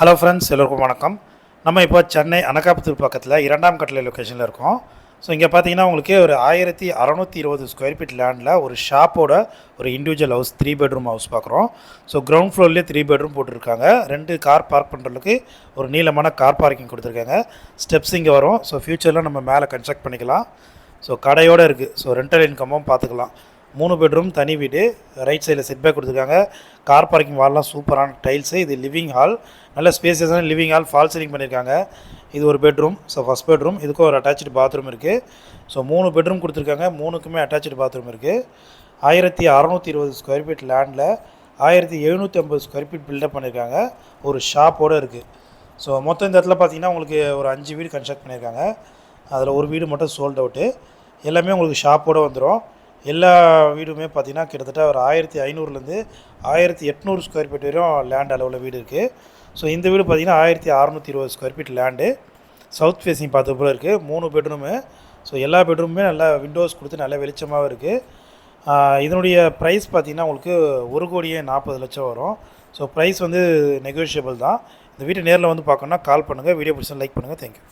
Hello friends, எல்லோருக்கும் வணக்கம். நம்ம இப்போ சென்னை அனகாபுத்தூர் பக்கத்தில் 2ஆம் கட்டளை லொக்கேஷனில் இருக்கோம். ஸோ இங்கே பார்த்தீங்கன்னா உங்களுக்கு ஒரு 1620 ஸ்கொயர் ஃபீட் லேண்டில் ஒரு ஷாப்போட ஒரு இண்டிவிஜுவல் ஹவுஸ் 3 பெட்ரூம் ஹவுஸ் பார்க்குறோம். ஸோ கிரவுண்ட் ஃப்ளோர்லேயே 3 பெட்ரூம் போட்டிருக்காங்க. 2 கார் பார்க் பண்ணுறதுக்கு ஒரு நீளமான கார் பார்க்கிங் கொடுத்துருக்காங்க. ஸ்டெப்ஸ் இங்கே வரும். ஸோ ஃப்யூச்சரில் நம்ம மேலே கன்ஸ்ட்ரக்ட் பண்ணிக்கலாம். ஸோ கடையோடு இருக்குது. ஸோ ரெண்டல் இன்கமும் பார்த்துக்கலாம். 3 பெட்ரூம் தனி வீடு. ரைட் சைடில் செட்பேக் கொடுத்துருக்காங்க. கார் பார்க்கிங் வால்லாம் சூப்பரான டைல்ஸு. இது லிவிங் ஹால், நல்ல ஸ்பேசியஸான லிவிங் ஹால், ஃபால் சீலிங் பண்ணியிருக்காங்க. இது ஒரு பெட்ரூம். ஸோ ஃபஸ்ட் பெட்ரூம், இதுக்கும் ஒரு அட்டாச்சு பாத்ரூம் இருக்குது. ஸோ 3 பெட்ரூம் கொடுத்துருக்காங்க. 3க்குமே அட்டாச்சு பாத்ரூம் இருக்குது. 1620 ஸ்கொயர் ஃபீட் லேண்டில் 1750 ஸ்கொயர் ஃபீட் பில்டப் பண்ணியிருக்காங்க. ஒரு ஷாப்போடு இருக்குது. ஸோ மொத்தம் இந்த இடத்துல பார்த்தீங்கன்னா உங்களுக்கு ஒரு 5 வீடு கன்ஸ்ட்ரக்ட் பண்ணியிருக்காங்க. அதில் ஒரு வீடு மட்டும் சோல்ட் அவுட்டு. எல்லாமே உங்களுக்கு ஷாப்போடு வந்துடும். எல்லா வீடுமே பார்த்திங்கன்னா கிட்டத்தட்ட ஒரு 1500லேருந்து 1800 ஸ்கொயர் ஃபீட் வரையும் லேண்ட் அளவில் வீடு இருக்குது. ஸோ இந்த வீடு பார்த்திங்கன்னா 1620 square feet land. South facing பார்த்த போல் இருக்குது. 3 பெட்ரூமு. ஸோ எல்லா பெட்ரூமுமே நல்லா விண்டோஸ் கொடுத்து நல்லா வெளிச்சமாகவும் இருக்குது. இதனுடைய ப்ரைஸ் பார்த்திங்கன்னா உங்களுக்கு 1,40,00,000 வரும். ஸோ ப்ரைஸ் வந்து நெகோஷியபிள் தான். இந்த வீட்டை நேரில் வந்து பார்க்கணுன்னா கால் பண்ணுங்கள். வீடியோ பிடிச்சா லைக் பண்ணுங்கள். தேங்க்யூ.